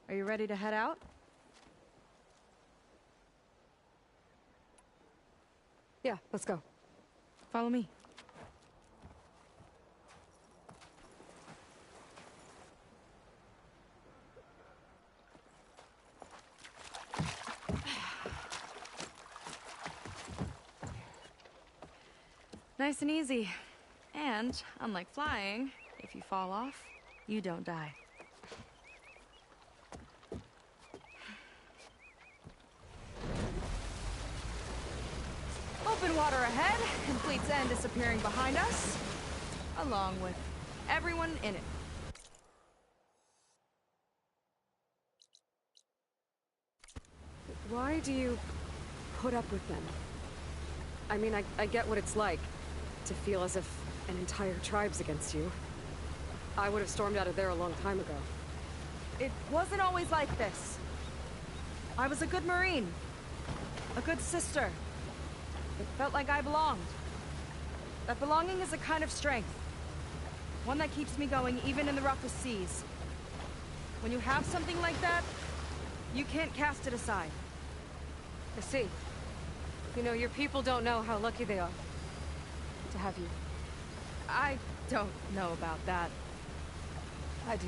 Are you ready to head out? Yeah, let's go. Follow me. Nice and easy. And, unlike flying, if you fall off, you don't die. Open water ahead, and Fleet's End disappearing behind us, along with everyone in it. Why do you put up with them? I mean, I get what it's like to feel as if an entire tribe's against you. I would have stormed out of there a long time ago. It wasn't always like this. I was a good Marine. A good sister. It felt like I belonged. That belonging is a kind of strength. One that keeps me going even in the roughest seas. When you have something like that, you can't cast it aside. I see. You know, your people don't know how lucky they are to have you. I don't know about that. I do.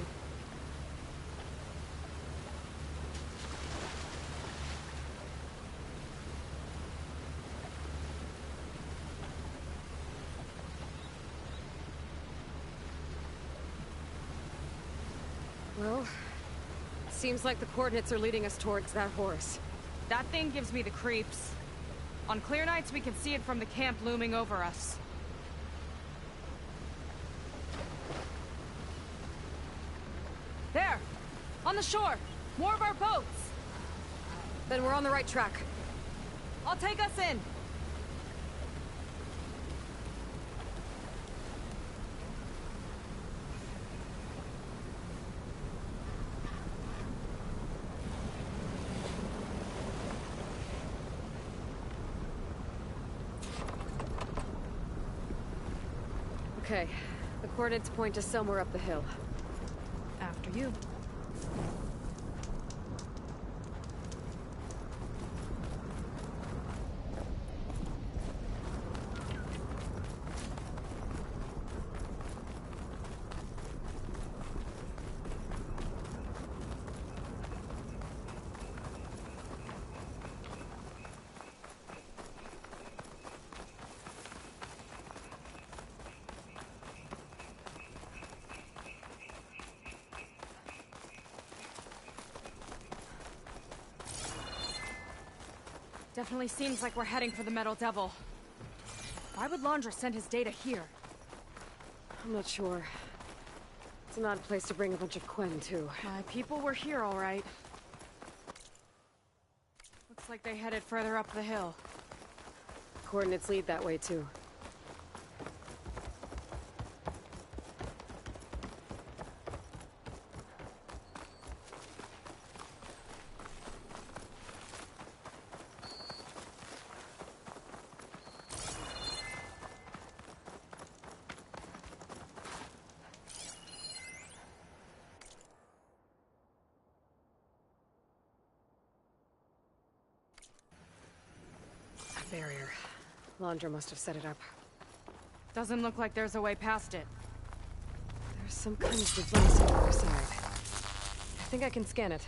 Well, seems like the coordinates are leading us towards that horse. That thing gives me the creeps. On clear nights, we can see it from the camp looming over us. There! On the shore! More of our boats! Then we're on the right track. I'll take us in! Okay, the coordinates point to somewhere up the hill. After you. Definitely seems like we're heading for the Metal Devil. Why would Laundra send his data here? I'm not sure. It's an odd place to bring a bunch of Quen, too. My people were here, all right. Looks like they headed further up the hill. Coordinates lead that way, too. Barrier. Laundra must have set it up. Doesn't look like there's a way past it. There's some kind of device on the other side. I think I can scan it.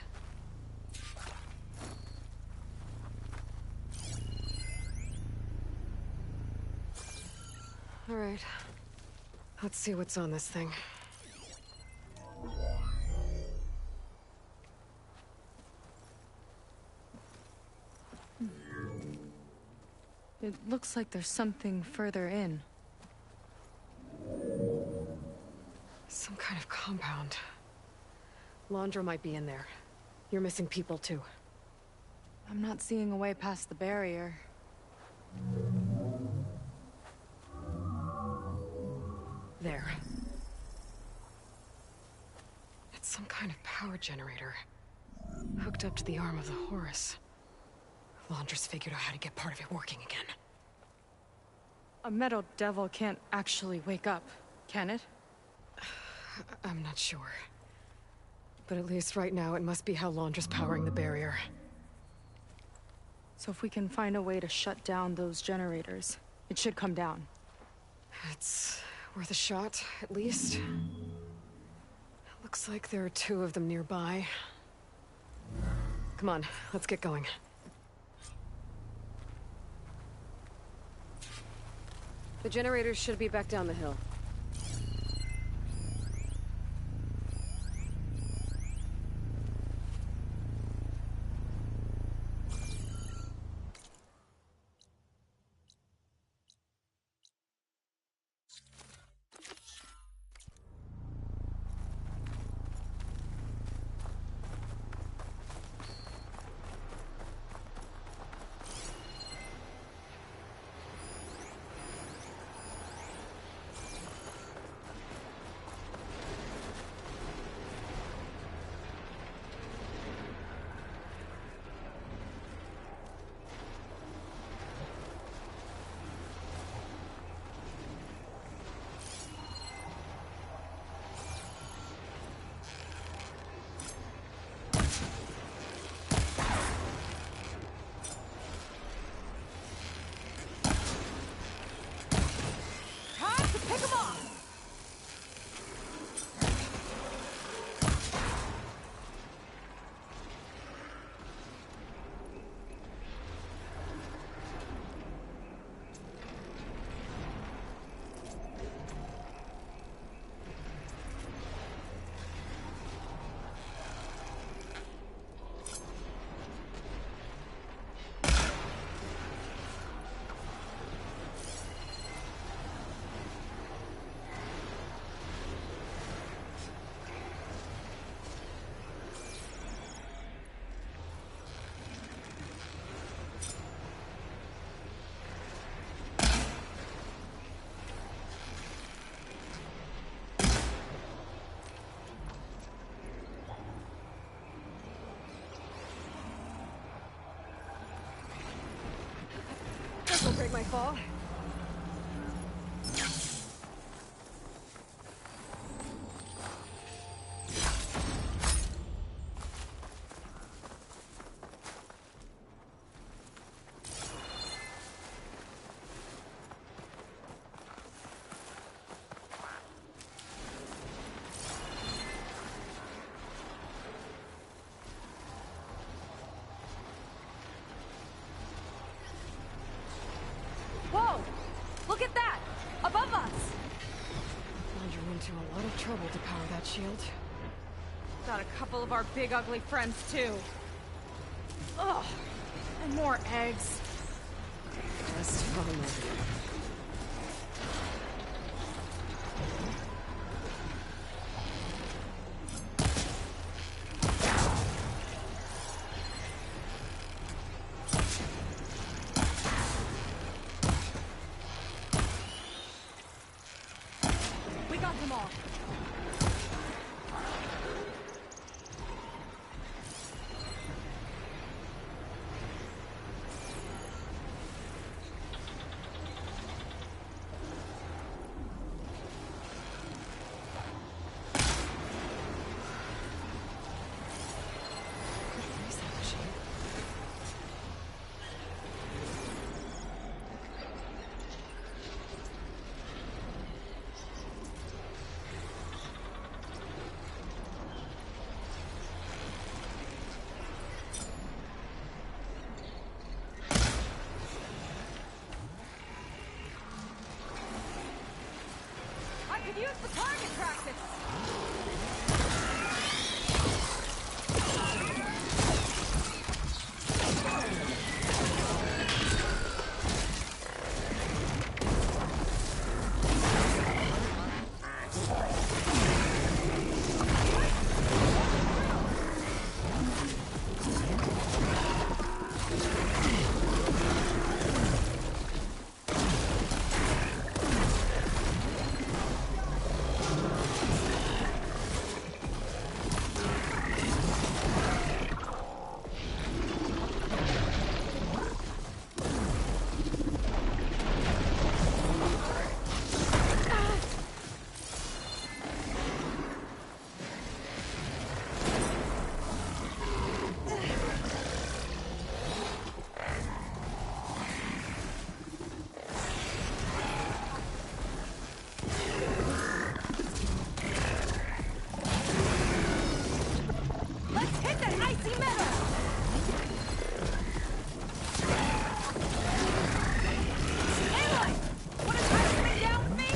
All right. Let's see what's on this thing. It looks like there's something further in. Some kind of compound. Laundra might be in there. You're missing people, too. I'm not seeing a way past the barrier. There. It's some kind of power generator. Hooked up to the arm of the Horus. Laundra's figured out how to get part of it working again. A Metal Devil can't actually wake up, can it? I'm not sure. But at least right now, it must be how Londra's powering the barrier. So if we can find a way to shut down those generators, it should come down. It's worth a shot, at least. Looks like there are 2 of them nearby. Come on, let's get going. The generators should be back down the hill. This will break my fall. Whoa! Look at that! Above us! Well, you're into a lot of trouble to power that shield. Got a couple of our big ugly friends, too. Ugh! And more eggs. Just fun. We got them all. Let's hit that icy metal! Aloy! Wanna try swimming down with me?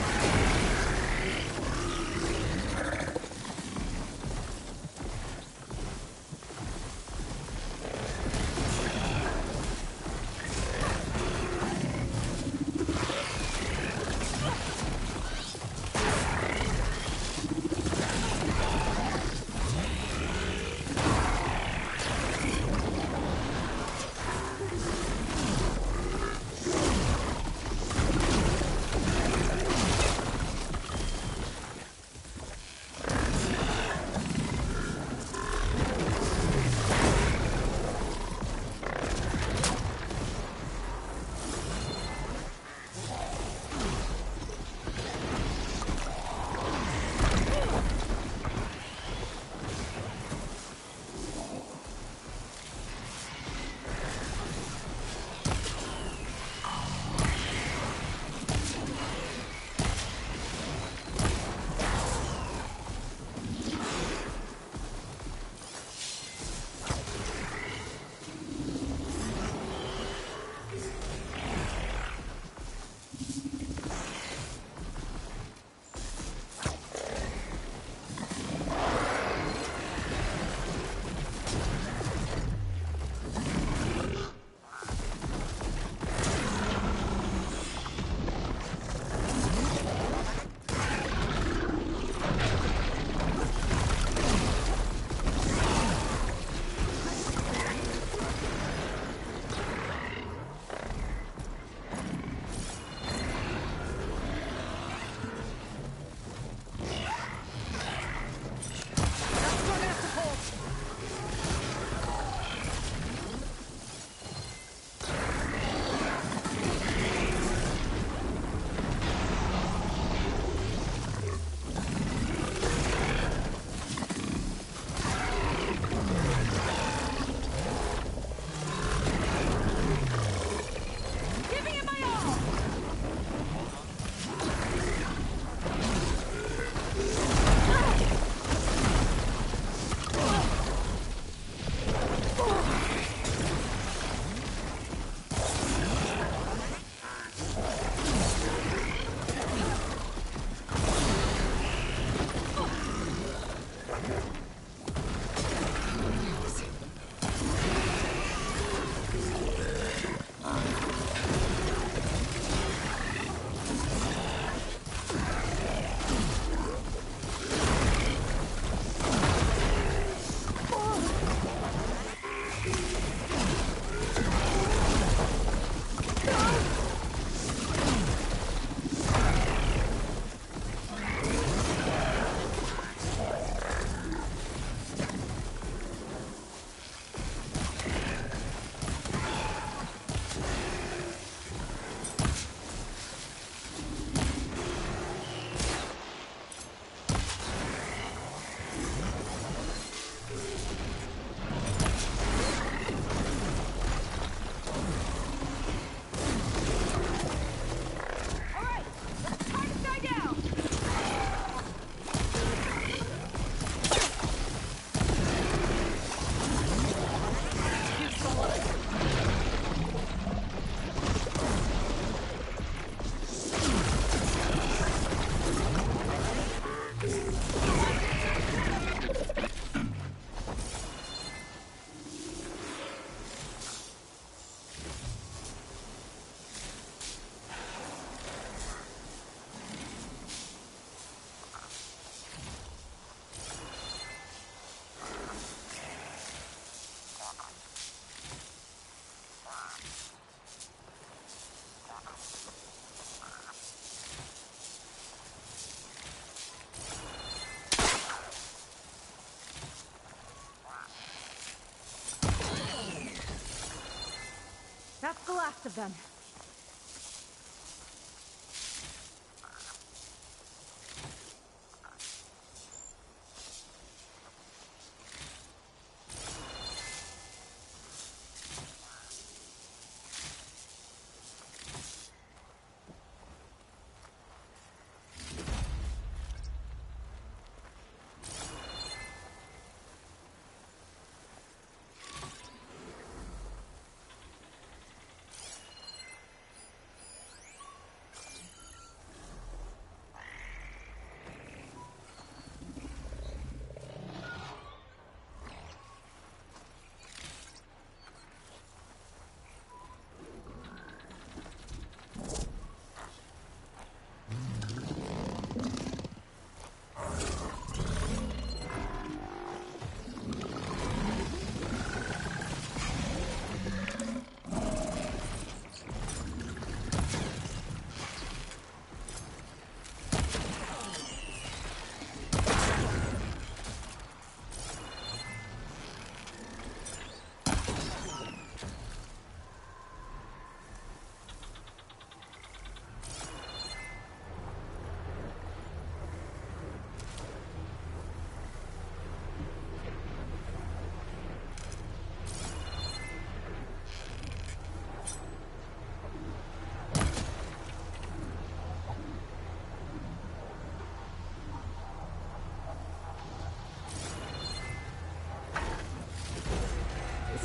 That's the last of them.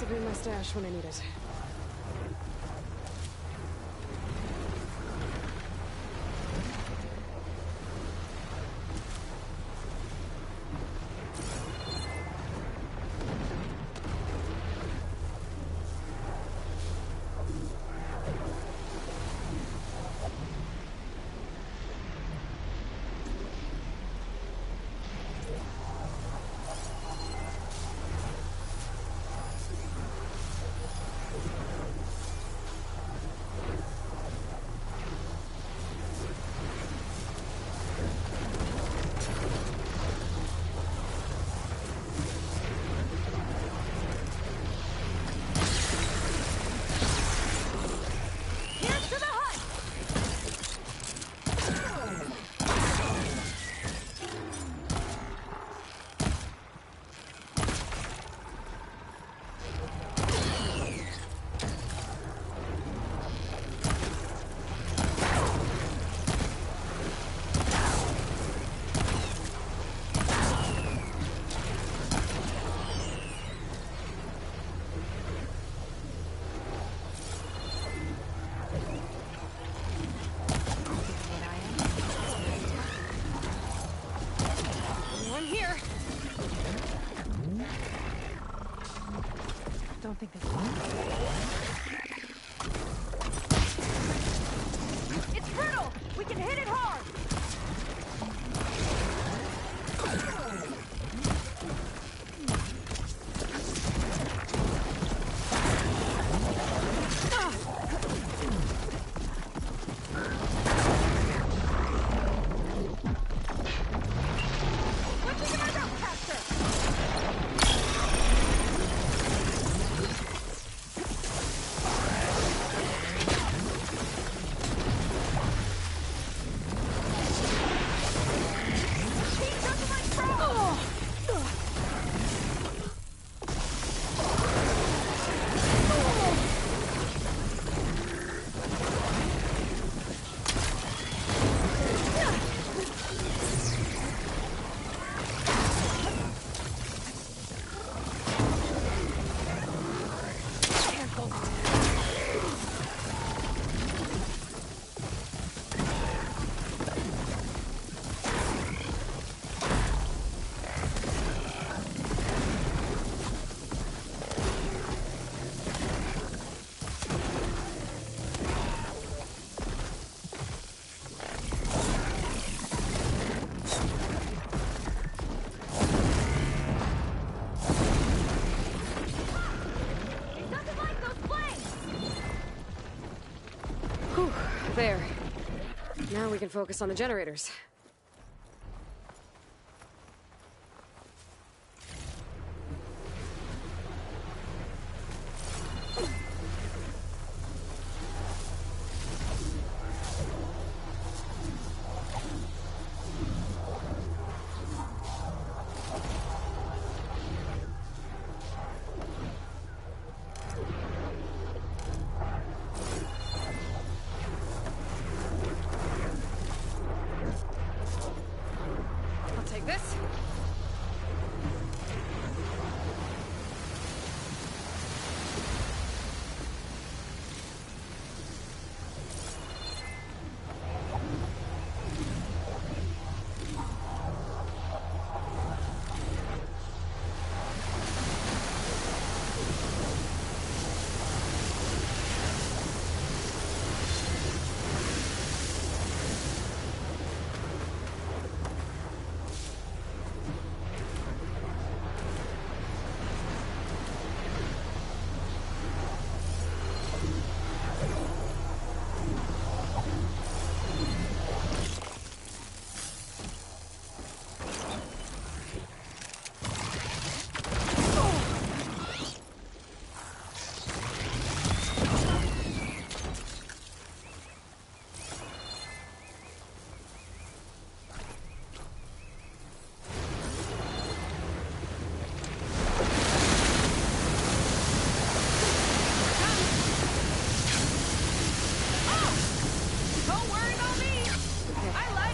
This will be my stash when I need it. Don't think this. It's brittle! We can hit it hard! There. Now we can focus on the generators. This?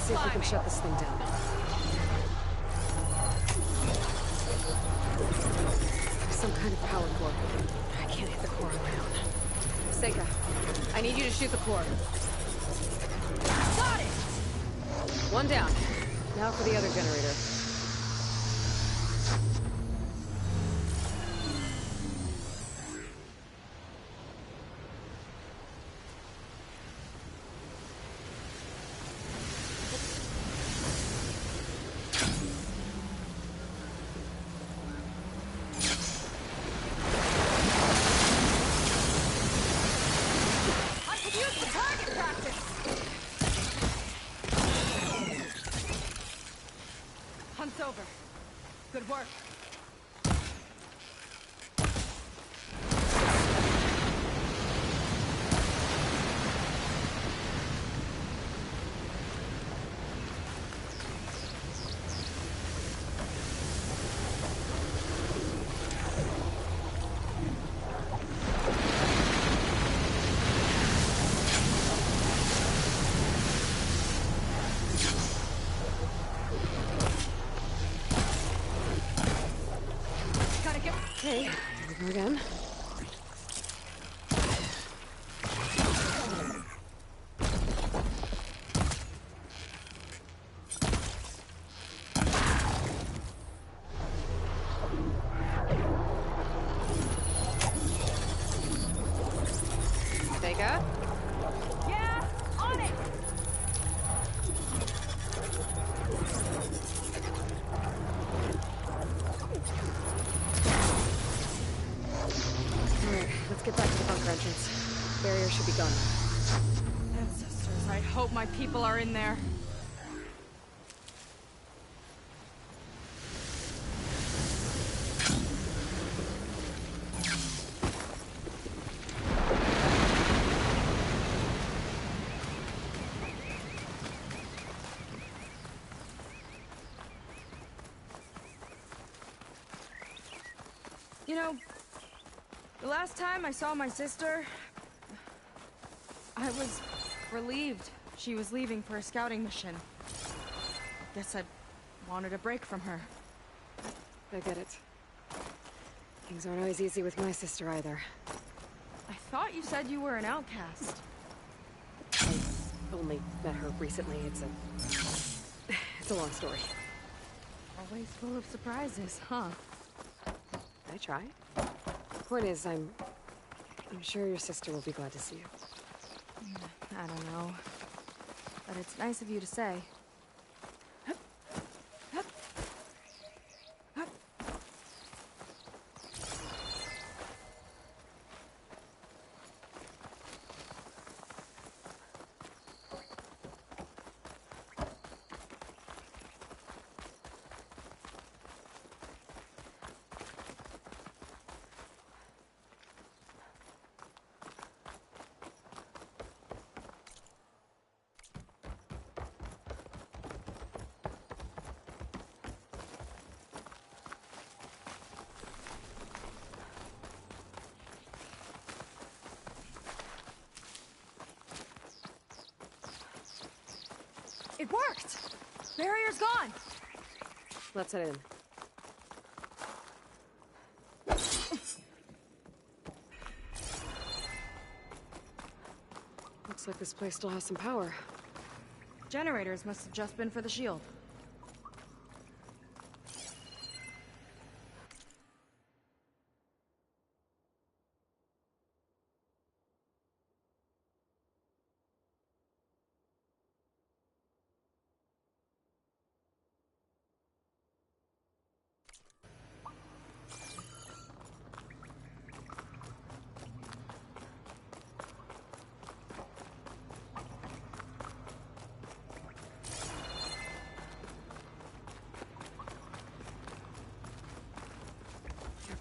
See if we can shut this thing down. There's some kind of power core. I can't hit the core on my own. Seika, I need you to shoot the core. Got it! One down. Now for the other generator. Hunt's over. Good work. Okay, here we go again. Seika? Yeah, on it! Alright, let's get back to the bunker entrance. Barrier should be gone. Ancestors, I hope my people are in there. You know, the last time I saw my sister, I was relieved she was leaving for a scouting mission. Guess I wanted a break from her. I get it. Things aren't always easy with my sister either. I thought you said you were an outcast. I only met her recently. It's a long story. Always full of surprises, huh? I try. Point is, I'm sure your sister will be glad to see you. I don't know. But it's nice of you to say. It worked! Barrier's gone! Let's head in. Looks like this place still has some power. Generators must have just been for the shield.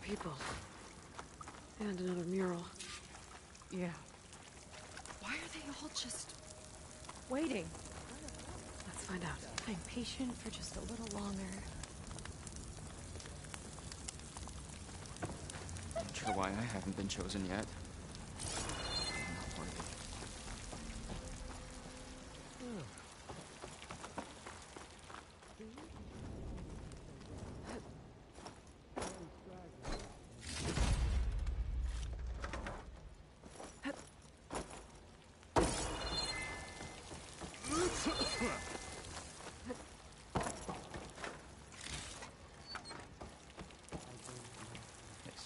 People. And another mural. Yeah. Why are they all just waiting? Let's find out. I'm patient for just a little longer. Not sure why I haven't been chosen yet. I'm not worthy.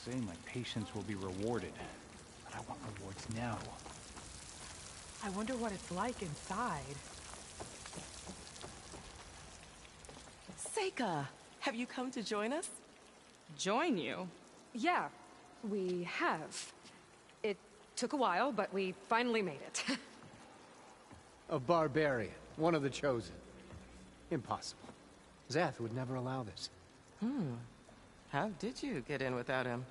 say my patience will be rewarded, but I want rewards now. I wonder what it's like inside. Seika, have you come to join us? Join you? Yeah, we have. It took a while, but we finally made it. A barbarian, one of the chosen. Impossible. Szeth would never allow this. How did you get in without him?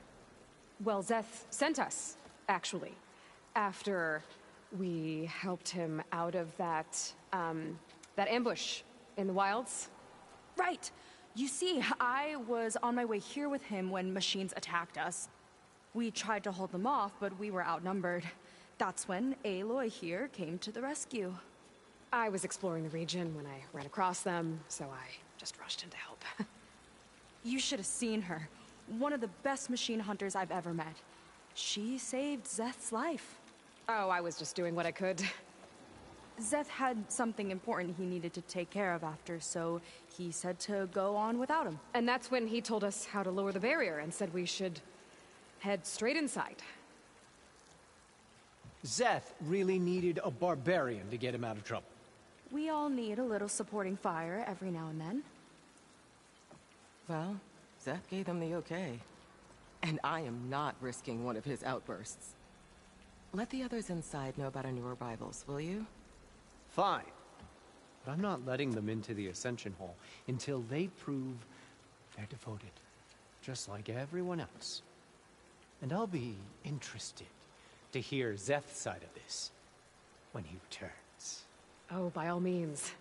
Well, Szeth sent us, actually. After we helped him out of that ambush in the wilds. Right. You see, I was on my way here with him when machines attacked us. We tried to hold them off, but we were outnumbered. That's when Aloy here came to the rescue. I was exploring the region when I ran across them, so I just rushed in to help. You should have seen her. One of the best machine hunters I've ever met. She saved Szeth's life. Oh, I was just doing what I could. Szeth had something important he needed to take care of after, so he said to go on without him. And that's when he told us how to lower the barrier and said we should head straight inside. Szeth really needed a barbarian to get him out of trouble. We all need a little supporting fire every now and then. Well, Szeth gave them the okay. And I am not risking one of his outbursts. Let the others inside know about our new arrivals, will you? Fine. But I'm not letting them into the Ascension Hall until they prove they're devoted. Just like everyone else. And I'll be interested to hear Szeth's side of this when he returns. Oh, by all means.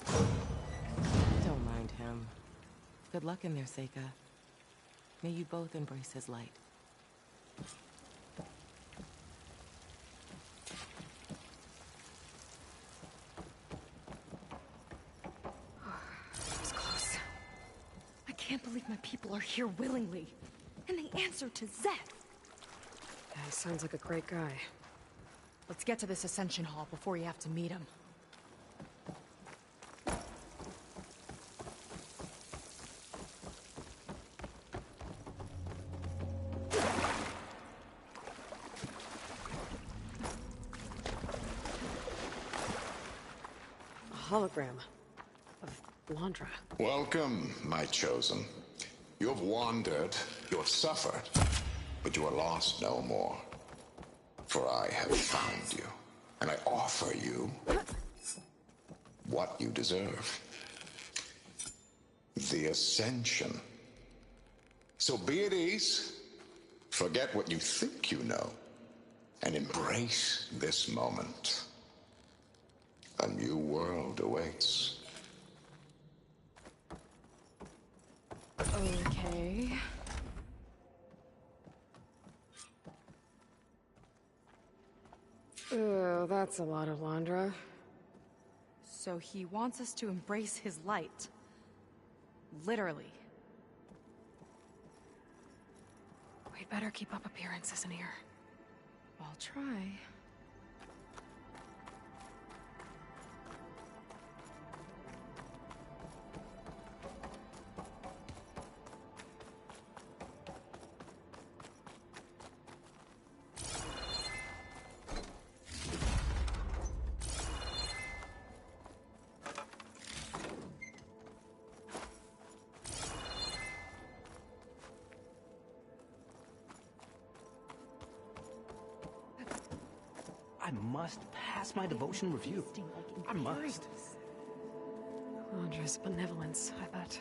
Don't mind him. Good luck in there, Seika. May you both embrace his light. That was close. I can't believe my people are here willingly. And they answered to Szeth. Yeah, he sounds like a great guy. Let's get to this Ascension Hall before you have to meet him. A hologram of Londra. Welcome, my chosen. You have wandered, you have suffered, but you are lost no more. For I have found you, and I offer you what you deserve. The Ascension. So be at ease, forget what you think you know, and embrace this moment. A new world awaits. Okay. Oh, that's a lot of Londra. So he wants us to embrace his light. Literally. We'd better keep up appearances in here. I'll try. I must pass my devotion review. I must. Londra's benevolence, I bet.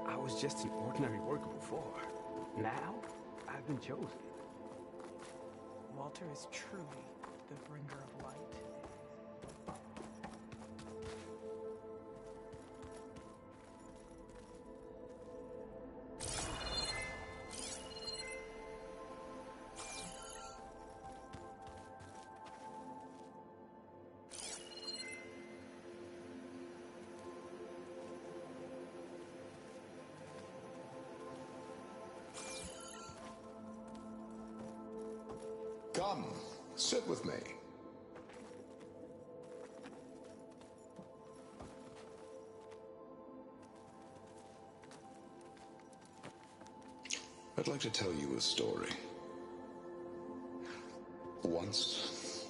I was just an ordinary worker before. Now, I've been chosen. Walter is truly the bringer of light. Come, sit with me. I'd like to tell you a story. Once,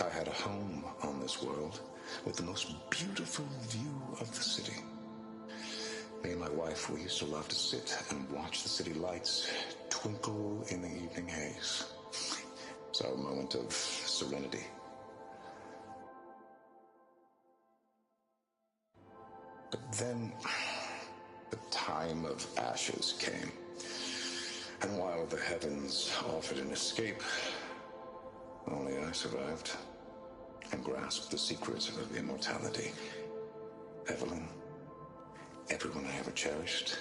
I had a home on this world with the most beautiful view of the city. Me and my wife, we used to love to sit and watch the city lights twinkle in the evening haze. It's our moment of serenity. But then, the time of ashes came. And while the heavens offered an escape, only I survived and grasped the secrets of immortality. Evelyn, everyone I ever cherished,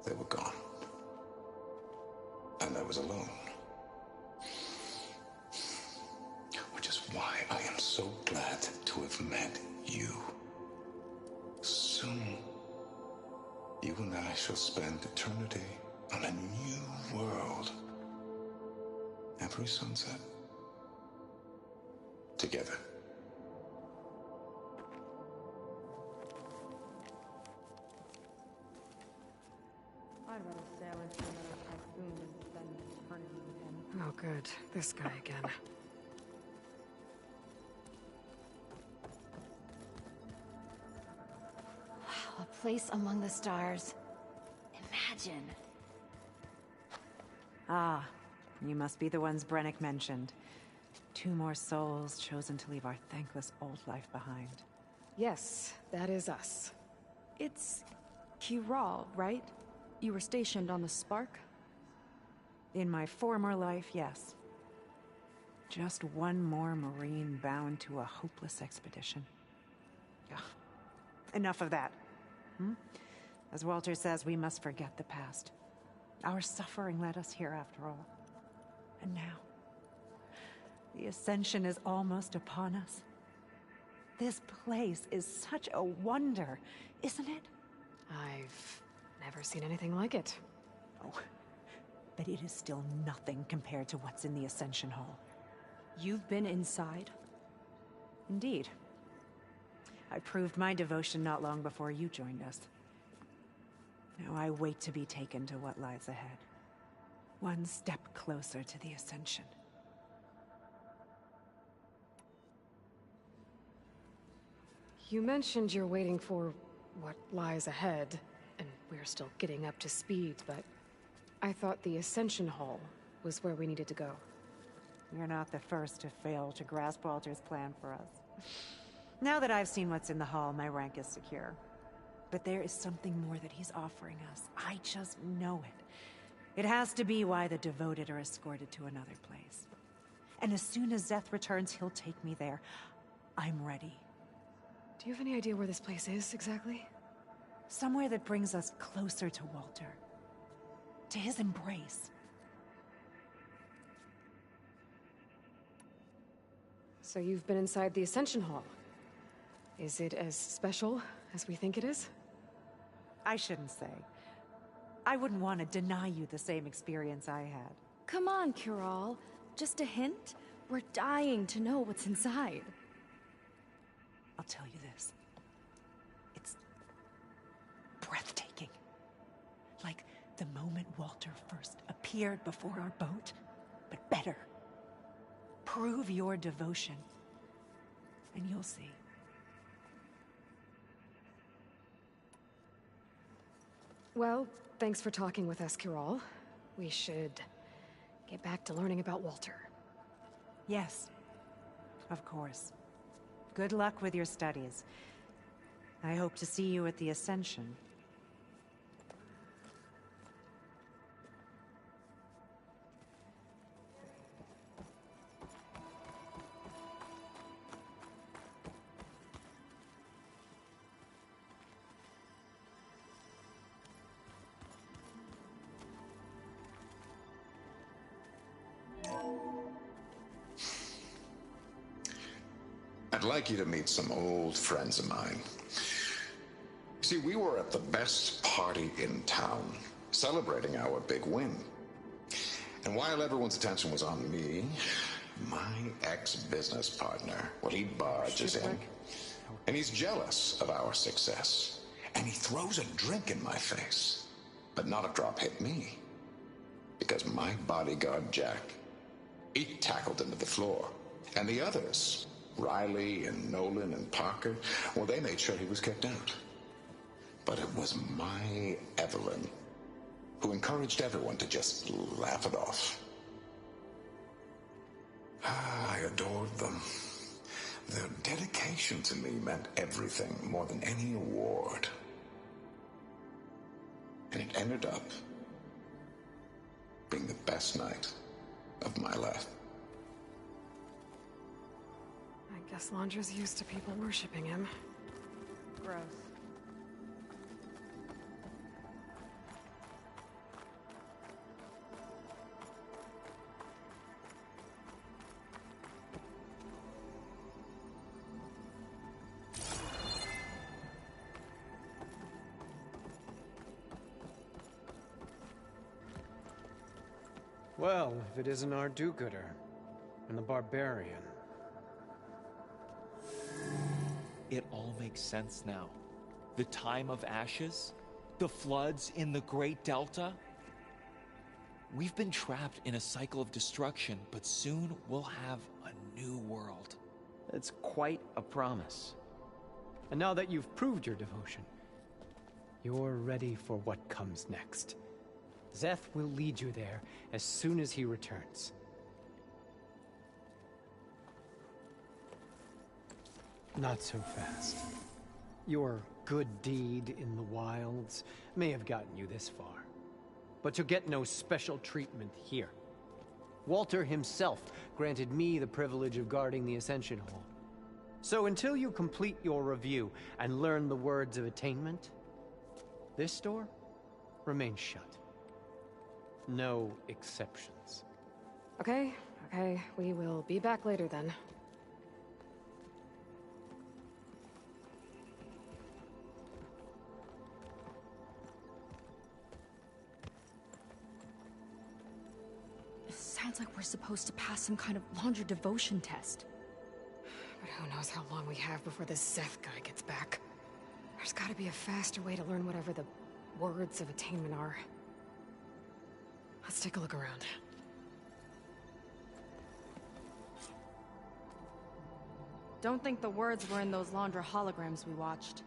they were gone. And I was alone. Which is why I am so glad to have met you. Soon, you and I shall spend eternity on a new world. Every sunset. Together. I'd rather sail into another typhoon than spend eternity with him. Oh, good. This guy again. A place among the stars. Imagine. Ah, you must be the ones Brennick mentioned. 2 more souls chosen to leave our thankless old life behind. Yes, that is us. It's Kiral, right? You were stationed on the Spark? In my former life, yes. Just one more Marine bound to a hopeless expedition. Ugh. Enough of that. As Walter says, we must forget the past. Our suffering led us here after all. And now, the Ascension is almost upon us. This place is such a wonder, isn't it? I've never seen anything like it. Oh, but it is still nothing compared to what's in the Ascension Hall. You've been inside? Indeed. I proved my devotion not long before you joined us. Now I wait to be taken to what lies ahead. One step closer to the Ascension. You mentioned you're waiting for what lies ahead, and we're still getting up to speed, but I thought the Ascension Hall was where we needed to go. You're not the first to fail to grasp Walter's plan for us. Now that I've seen what's in the hall, my rank is secure. But there is something more that he's offering us. I just know it. It has to be why the devoted are escorted to another place. And as soon as Szeth returns, he'll take me there. I'm ready. Do you have any idea where this place is, exactly? Somewhere that brings us closer to Walter. To his embrace. So you've been inside the Ascension Hall. Is it as special as we think it is? I shouldn't say. I wouldn't want to deny you the same experience I had. Come on, Kiral. Just a hint? We're dying to know what's inside. I'll tell you this. It's breathtaking. Like the moment Walter first appeared before our boat, but better. Prove your devotion, and you'll see. Well, thanks for talking with us, Kiral. We should get back to learning about Walter. Yes, of course. Good luck with your studies. I hope to see you at the Ascension. I'd like you to meet some old friends of mine. See, we were at the best party in town, celebrating our big win. And while everyone's attention was on me, my ex-business partner, well, he barges in. And he's jealous of our success. And he throws a drink in my face. But not a drop hit me. Because my bodyguard, Jack, he tackled him to the floor. And the others, Riley and Nolan and Parker, well, they made sure he was kicked out. But it was my Evelyn who encouraged everyone to just laugh it off. I adored them. Their dedication to me meant everything, more than any award. And it ended up being the best night of my life. I guess Londra's used to people worshipping him. Gross. Well, if it isn't our do-gooder and the barbarian. It all makes sense now. The time of ashes, the floods in the Great Delta. We've been trapped in a cycle of destruction, but soon we'll have a new world. It's quite a promise. And now that you've proved your devotion, you're ready for what comes next. Szeth will lead you there as soon as he returns. Not so fast. Your good deed in the wilds may have gotten you this far, but you'll get no special treatment here. Walter himself granted me the privilege of guarding the Ascension Hall. So until you complete your review and learn the words of attainment, this door remains shut. No exceptions. Okay, we will be back later then. Sounds like we're supposed to pass some kind of Laundra devotion test. But who knows how long we have before this Szeth guy gets back. There's gotta be a faster way to learn whatever the words of attainment are. Let's take a look around. Don't think the words were in those Laundra holograms we watched.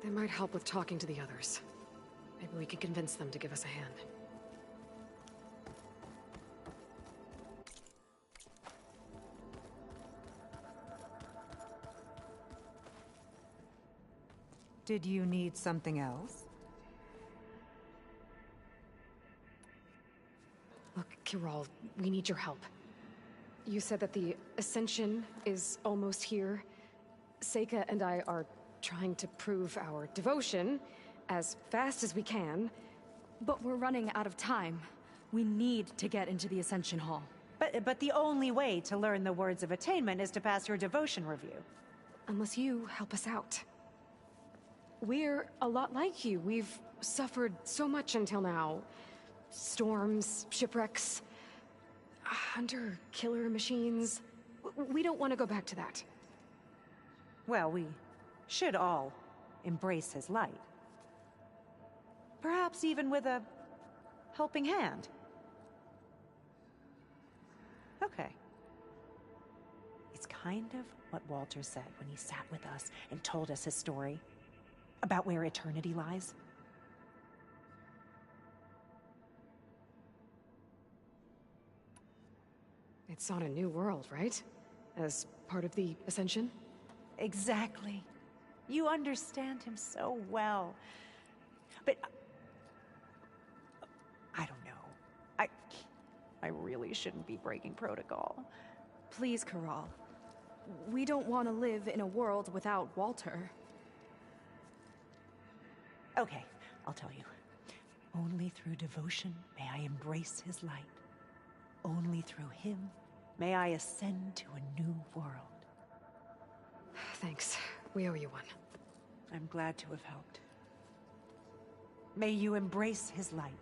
They might help with talking to the others. Maybe we could convince them to give us a hand. Did you need something else? Look, Kiral, we need your help. You said that the Ascension is almost here. Seika and I are trying to prove our devotion as fast as we can. But we're running out of time. We need to get into the Ascension Hall. But the only way to learn the words of attainment is to pass your devotion review. Unless you help us out. We're a lot like you. We've suffered so much until now. Storms, shipwrecks, hunter-killer machines. We don't want to go back to that. Well, we should all embrace his light. Perhaps even with a helping hand. Okay. It's kind of what Walter said when he sat with us and told us his story about where eternity lies. It's on a new world, right? As part of the Ascension? Exactly. You understand him so well. But I don't know. I really shouldn't be breaking protocol. Please, Kiral. We don't want to live in a world without Walter. Okay, I'll tell you. Only through devotion may I embrace his light. Only through him may I ascend to a new world. Thanks. We owe you one. I'm glad to have helped. May you embrace his light.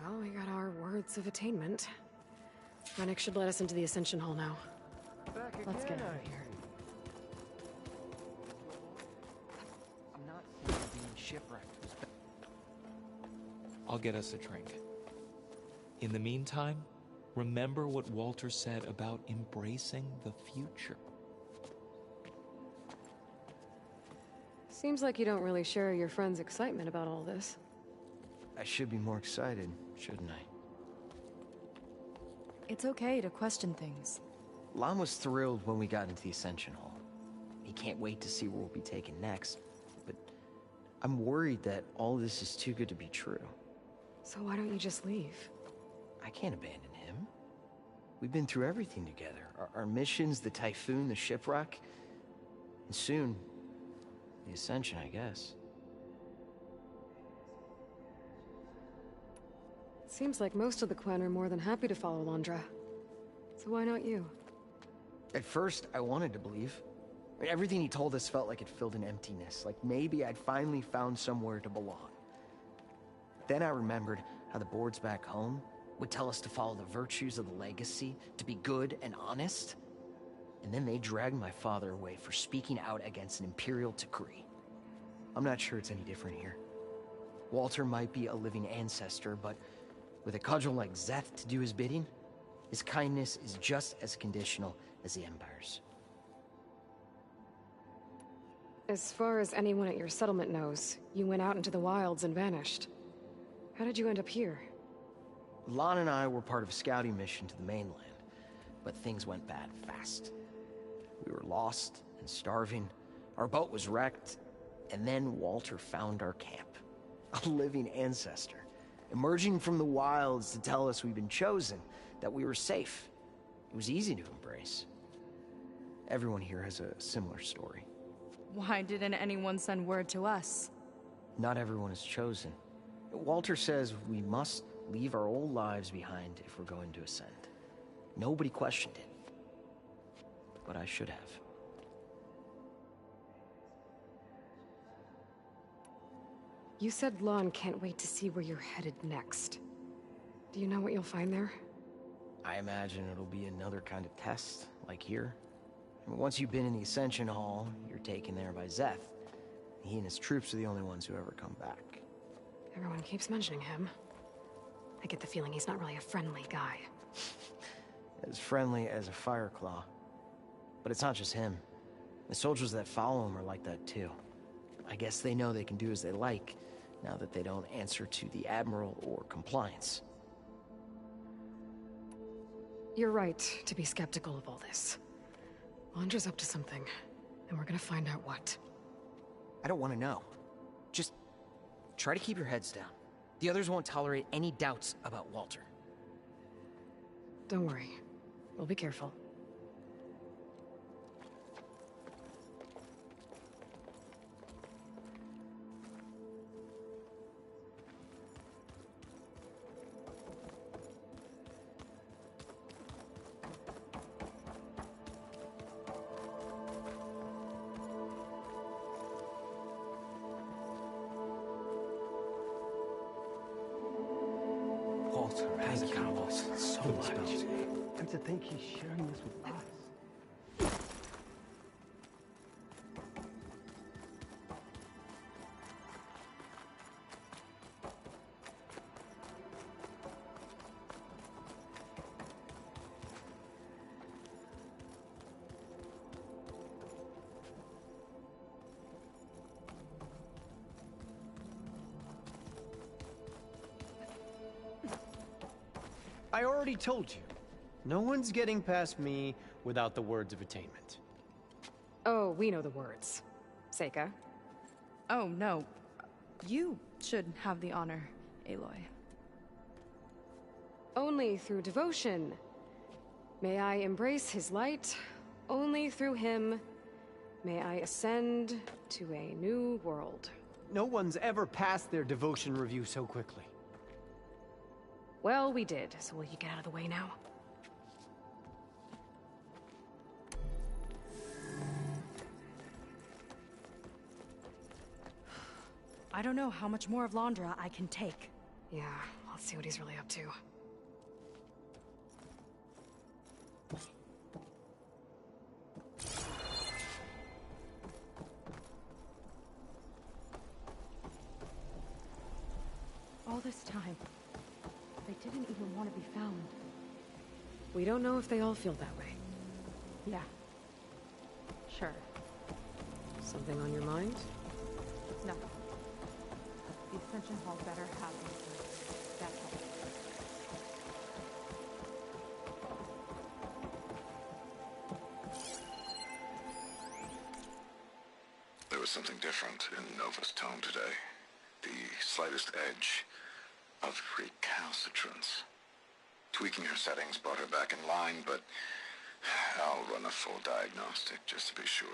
Well, we got our words of attainment. Rennick should let us into the Ascension Hall now. Let's get out of here. I'm not here being shipwrecked. I'll get us a drink. In the meantime, remember what Walter said about embracing the future. Seems like you don't really share your friend's excitement about all this. I should be more excited, shouldn't I? It's okay to question things. Lon was thrilled when we got into the Ascension Hall. He can't wait to see where we'll be taken next. But I'm worried that all this is too good to be true. So why don't you just leave? I can't abandon him. We've been through everything together. Our missions, the Typhoon, the shipwreck. And soon, the Ascension, I guess. Seems like most of the Quen are more than happy to follow Londra. So why not you? At first, I wanted to believe. Everything he told us felt like it filled an emptiness. Like maybe I'd finally found somewhere to belong. Then I remembered how the boards back home would tell us to follow the virtues of the legacy, to be good and honest. And then they dragged my father away for speaking out against an imperial decree. I'm not sure it's any different here. Walter might be a living ancestor, but with a cudgel like Szeth to do his bidding, his kindness is just as conditional as the Empire's. As far as anyone at your settlement knows, you went out into the wilds and vanished. How did you end up here? Lon and I were part of a scouting mission to the mainland, but things went bad fast. We were lost and starving, our boat was wrecked, and then Walter found our camp. A living ancestor, emerging from the wilds to tell us we'd been chosen, that we were safe. It was easy to embrace. Everyone here has a similar story. Why didn't anyone send word to us? Not everyone is chosen. Walter says we must leave our old lives behind if we're going to ascend. Nobody questioned it. But I should have. You said Lon can't wait to see where you're headed next. Do you know what you'll find there? I imagine it'll be another kind of test, like here. Once you've been in the Ascension Hall, you're taken there by Szeth. He and his troops are the only ones who ever come back. Everyone keeps mentioning him. I get the feeling he's not really a friendly guy. As friendly as a Fireclaw. But it's not just him. The soldiers that follow him are like that too. I guess they know they can do as they like, now that they don't answer to the Admiral or Compliance. You're right to be skeptical of all this. Londra's up to something, and we're gonna find out what. I don't want to know. Just try to keep your heads down. The others won't tolerate any doubts about Walter. Don't worry. We'll be careful. Walter has accomplished so much. And to think he's sharing this with us. I already told you. No one's getting past me without the words of attainment. Oh, we know the words. Seika. Oh, no. You should have the honor, Aloy. Only through devotion. May I embrace his light. Only through him may I ascend to a new world. No one's ever passed their devotion review so quickly. Well, we did, so will you get out of the way now? I don't know how much more of Londra I can take. Yeah, let's see what he's really up to. All this time, they didn't even want to be found. We don't know if they all feel that way. Yeah. Sure. Something on your mind? No. The Ascension Hall better have answers. That's all. There was something different in Nova's tone today. The slightest edge of recalcitrance. Tweaking her settings brought her back in line, but I'll run a full diagnostic just to be sure.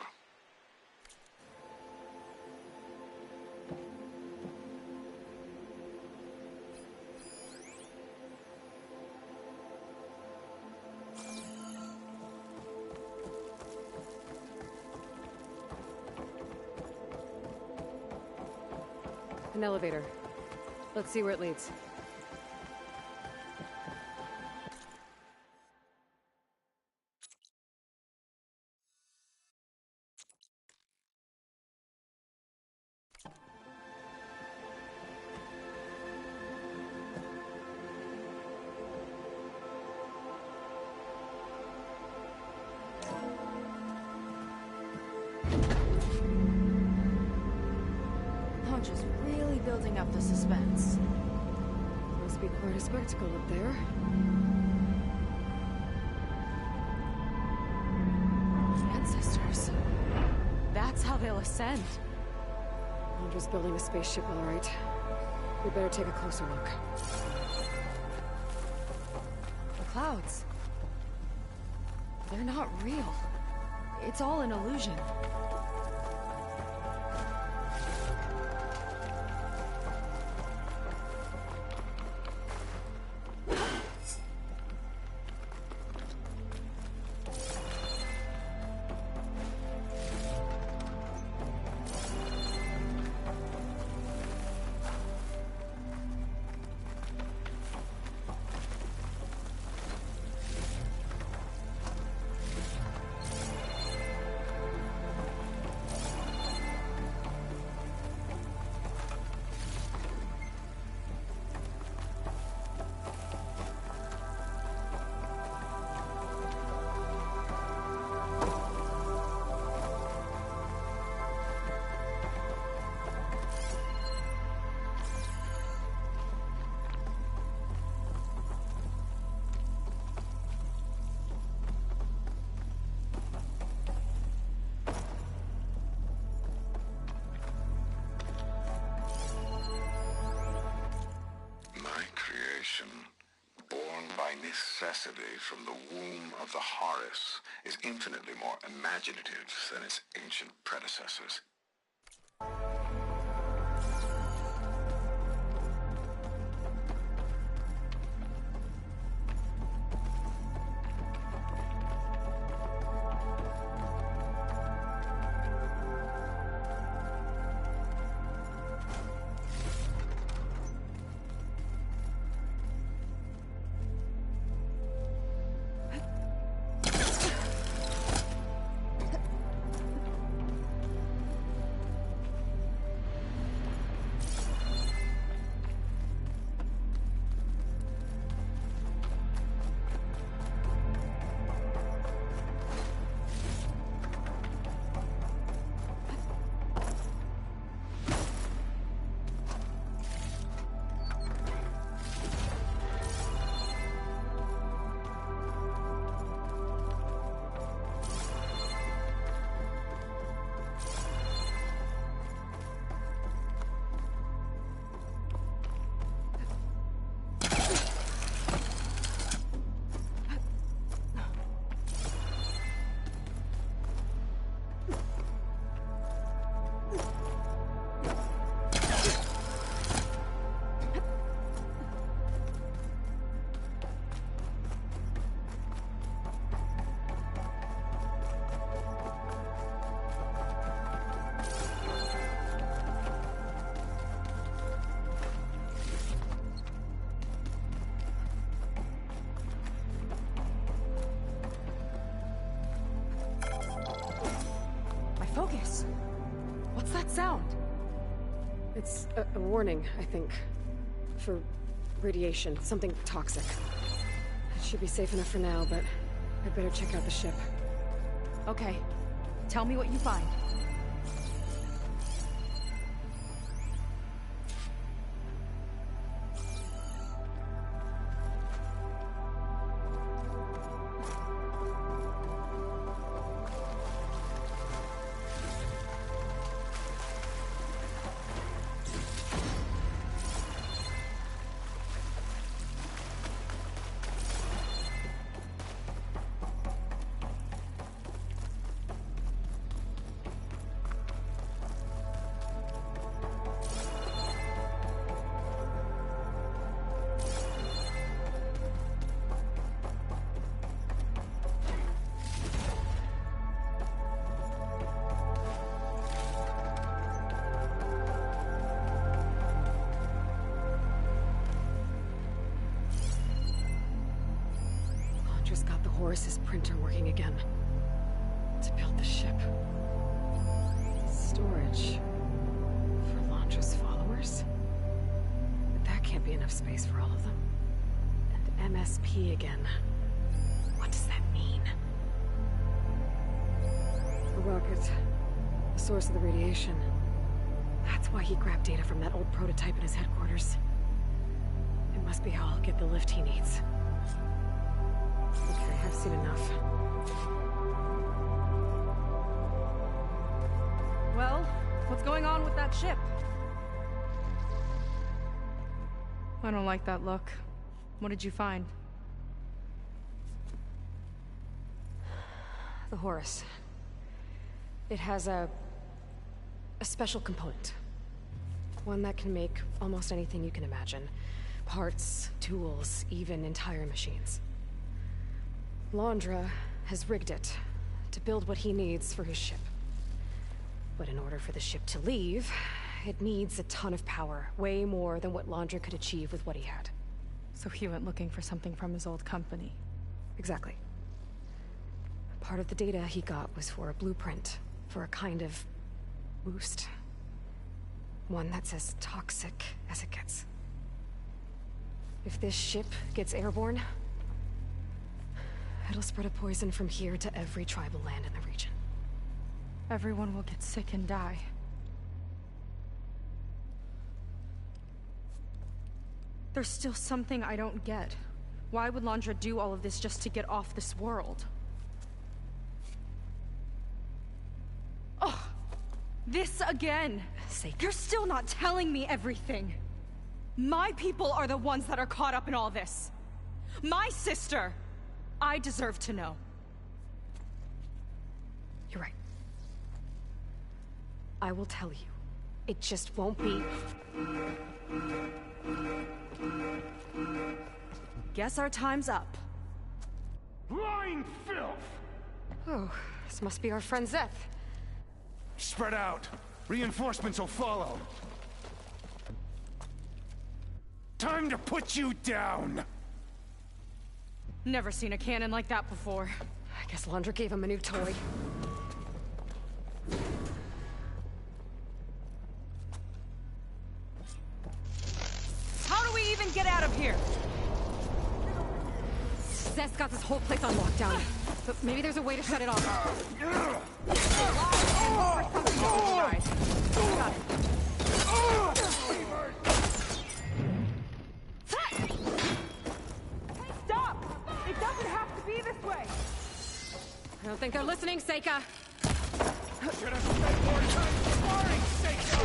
An elevator. Let's see where it leads. Just really building up the suspense. Must be quite a spectacle up there. Ancestors. That's how they'll ascend. Londra's building a spaceship, all right. We better take a closer look. The clouds. They're not real. It's all an illusion. necessity from the womb of the Horus is infinitely more imaginative than its ancient predecessors. Focus! What's that sound? It's a warning, I think. For radiation, something toxic. It should be safe enough for now, but I'd better check out the ship. Okay. Tell me what you find. Got the Horus's printer working again. To build the ship. Storage. For Landra's followers? But that can't be enough space for all of them. And MSP again. What does that mean? The rocket. The source of the radiation. That's why he grabbed data from that old prototype in his headquarters. It must be how I'll get the lift he needs. Okay, I've seen enough. Well, what's going on with that ship? I don't like that look. What did you find? The Horus. It has a special component. One that can make almost anything you can imagine. Parts, tools, even entire machines. Landra has rigged it to build what he needs for his ship. But in order for the ship to leave, it needs a ton of power, way more than what Landra could achieve with what he had. So he went looking for something from his old company. Exactly. Part of the data he got was for a blueprint, for a kind of boost. One that's as toxic as it gets. If this ship gets airborne, it'll spread a poison from here to every tribal land in the region. Everyone will get sick and die. There's still something I don't get. Why would Landra do all of this just to get off this world? Oh, this again! You're still not telling me everything! My people are the ones that are caught up in all this! My sister! I deserve to know. You're right. I will tell you. It just won't be... Guess our time's up. Lying filth! Oh, this must be our friend Zeth. Spread out. Reinforcements will follow. Time to put you down! Never seen a cannon like that before. I guess Londra gave him a new toy. How do we even get out of here? Zeth's got this whole place on lockdown. But maybe there's a way to shut it off. Stop! It doesn't have to be this way! I don't think they're listening, Seika. Should have spent more time sparring, Seika!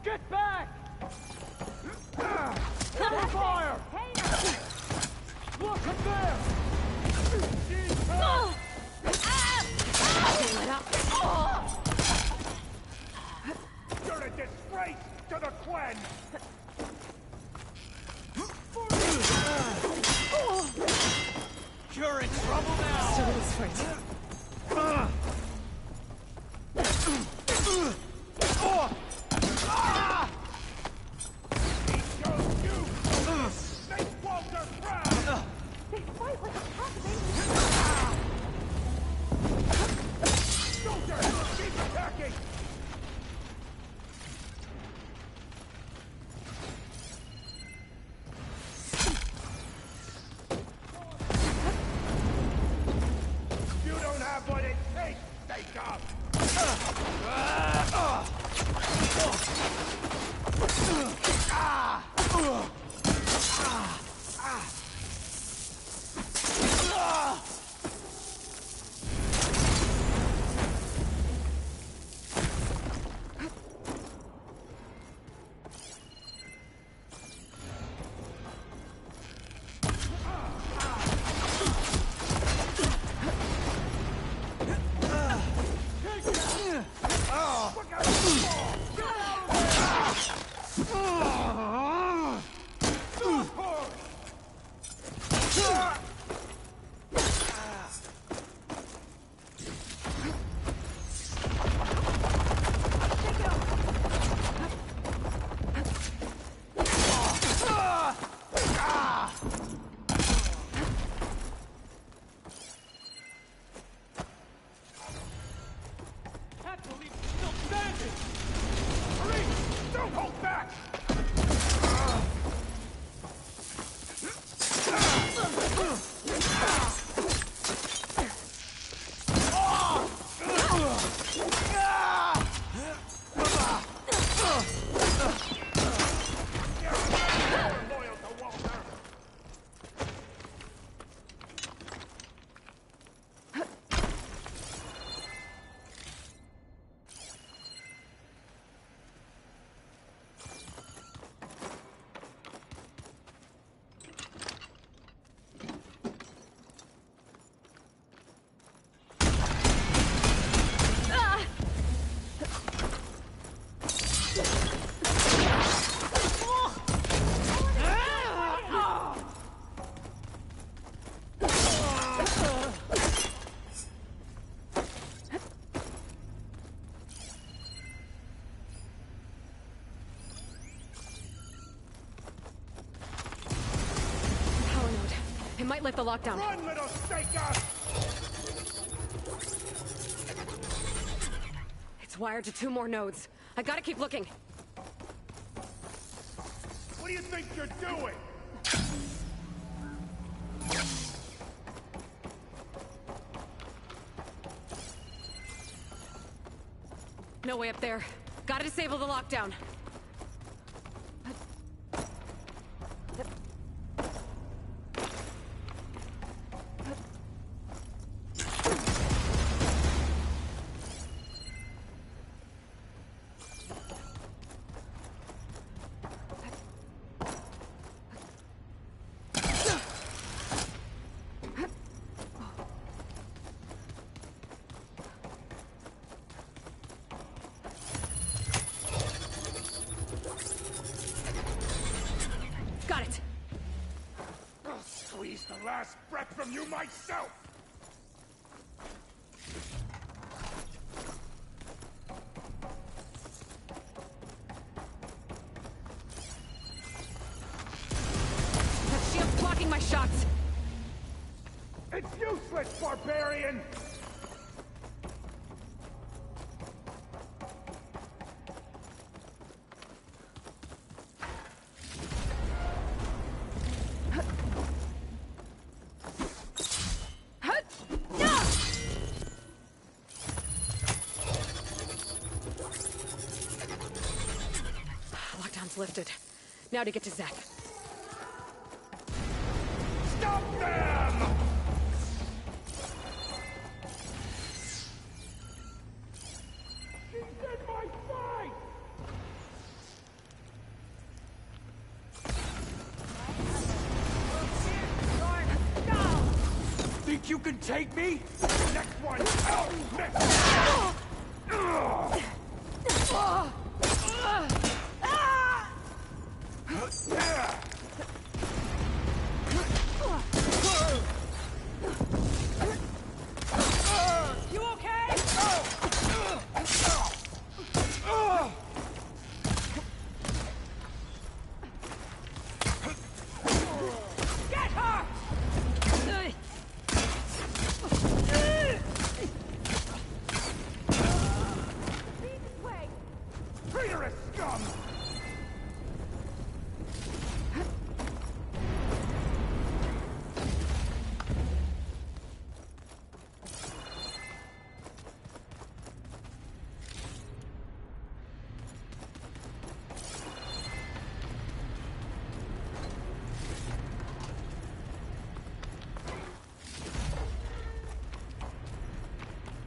Get back! Double fire! Look at there! You're a disgrace to the Quen! You're in trouble now! Still this fight. You don't have what it takes, Seika! Don't hold back! It might lift the lockdown. Run, little Seika! It's wired to 2 more nodes. I gotta keep looking. What do you think you're doing? No way up there. Gotta disable the lockdown. Got it! I'll squeeze the last breath from you myself! That shield's blocking my shots! It's useless, barbarian! Lockdown's lifted. Now to get to Zeth. Stop them! She's in my sight! Think you can take me? Next one out! You okay? Get her! Traitorous scum!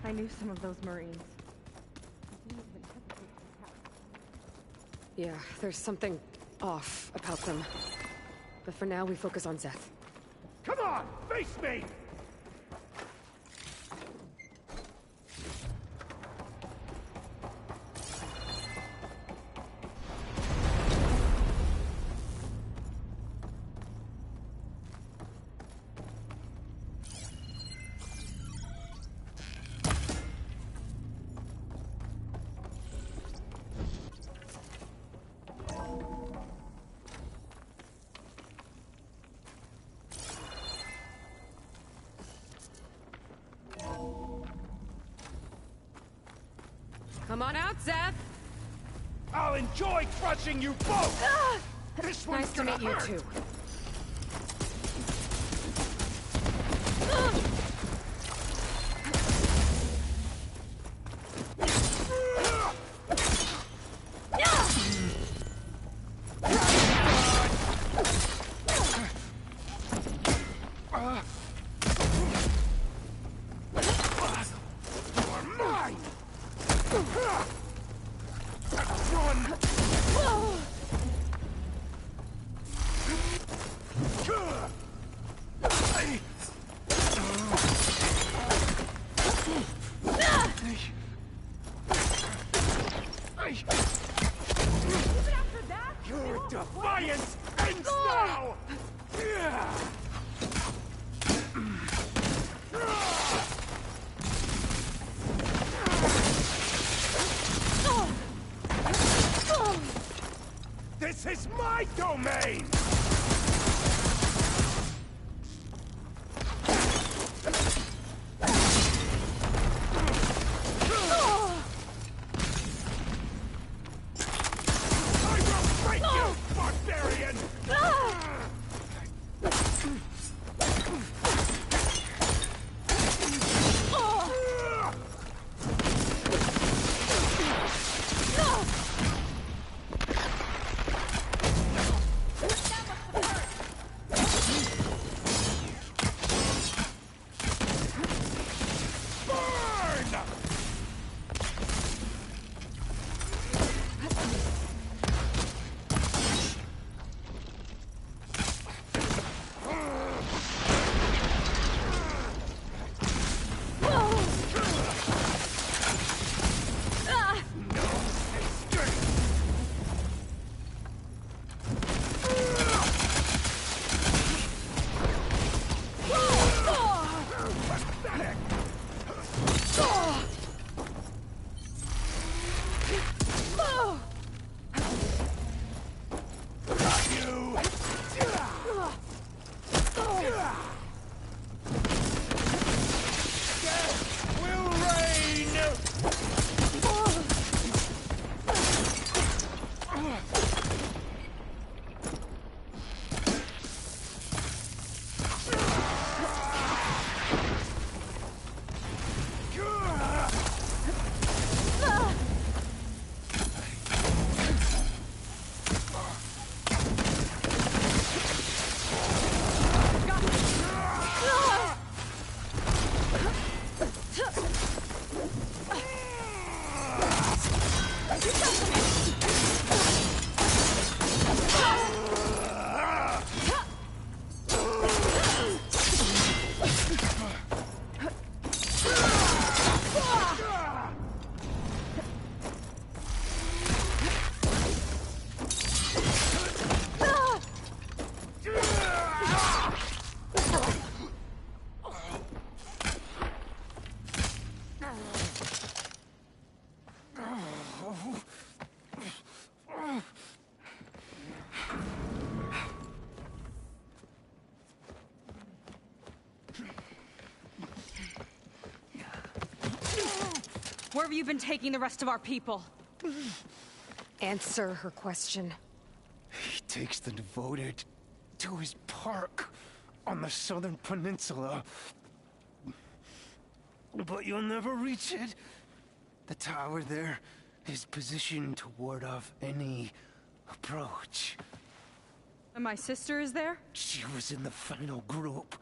I knew some of those Marines. Yeah, there's something off about them. But for now, we focus on Zeth. Come on, face me! Come on out, Zeth! I'll enjoy crushing you both! This one's Nice to meet you, hurt. too. Your defiance ends now! This is my domain! Where have you been taking the rest of our people? Answer her question. He takes the devoted to his park on the southern peninsula. But you'll never reach it. The tower there is positioned to ward off any approach. And my sister is there? She was in the final group.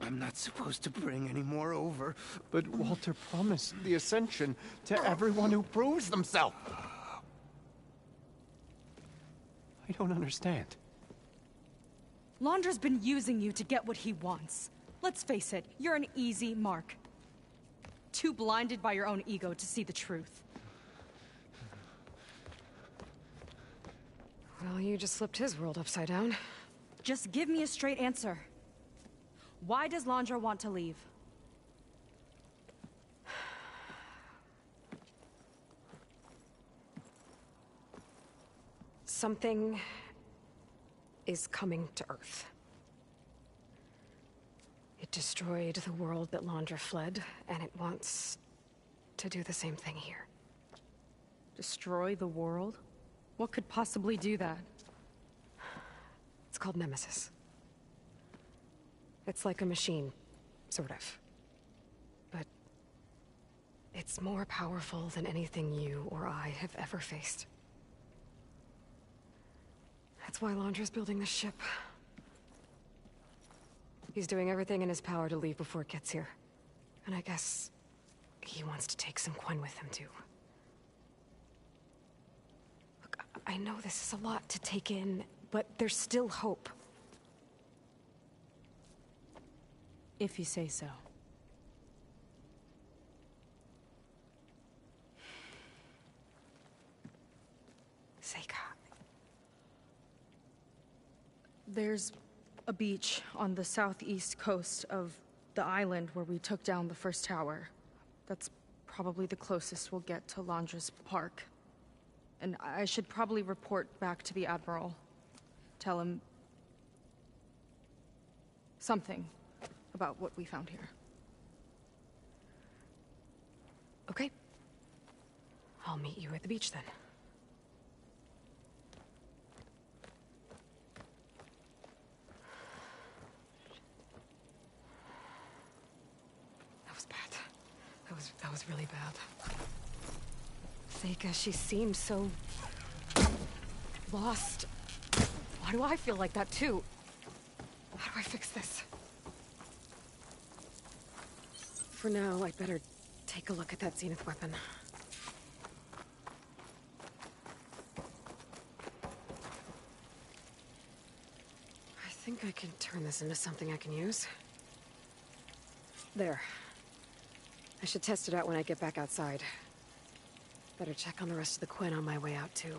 I'm not supposed to bring any more over. But Walter promised the Ascension to everyone who proves themselves. I don't understand. Londra's been using you to get what he wants. Let's face it, you're an easy mark. Too blinded by your own ego to see the truth. Well, you just flipped his world upside down. Just give me a straight answer. Why does Londra want to leave? Something is coming to Earth. It destroyed the world that Londra fled, and it wants to do the same thing here. Destroy the world? What could possibly do that? It's called Nemesis. It's like a machine, sort of. But it's more powerful than anything you or I have ever faced. That's why Londra's building this ship. He's doing everything in his power to leave before it gets here. And I guess he wants to take some Quen with him, too. Look, I know this is a lot to take in, but there's still hope. If you say so. Seika. There's a beach on the southeast coast of the island where we took down the first tower. That's probably the closest we'll get to Londra's park. And I should probably report back to the Admiral. Tell him something about what we found here. Okay. I'll meet you at the beach then. That was bad. That was really bad. Seika, she seemed so lost. Why do I feel like that too? How do I fix this? For now, I'd better take a look at that Zenith weapon. I think I can turn this into something I can use. There. I should test it out when I get back outside. Better check on the rest of the Quen on my way out, too.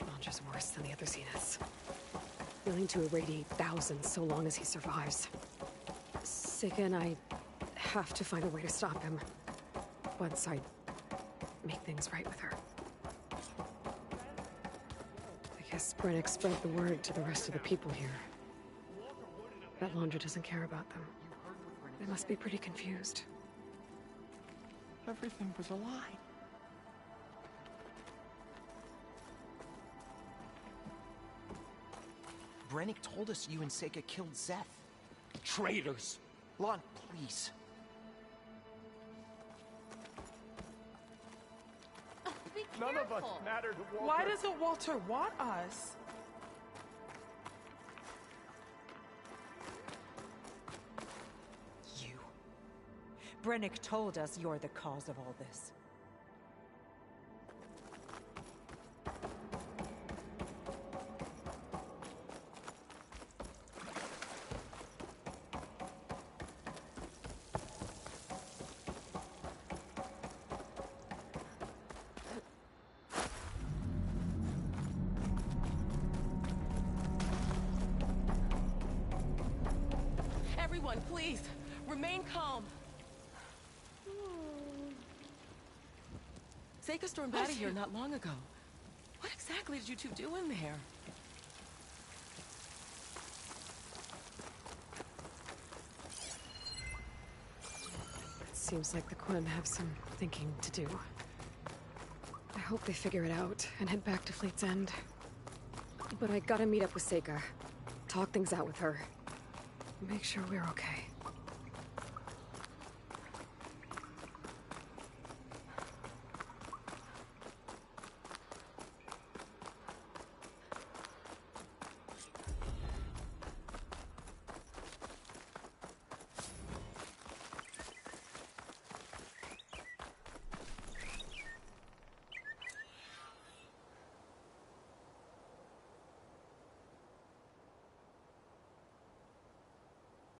Londra's worse than the other Zeniths. Willing to irradiate thousands so long as he survives. Seika and I have to find a way to stop him. Once I make things right with her. I guess Brennick spread the word to the rest of the people here. That Londra doesn't care about them. They must be pretty confused. Everything was a lie. Brennick told us you and Seika killed Zeth. Traitors! Lon, please. None of us matter to Walter. Why doesn't Walter want us? You. Brennick told us you're the cause of all this. Everyone, please, remain calm. Seika stormed out of here not long ago. What exactly did you two do in there? It seems like the Quinn have some thinking to do. I hope they figure it out and head back to Fleet's End. But I gotta meet up with Seika. Talk things out with her. Make sure we're okay.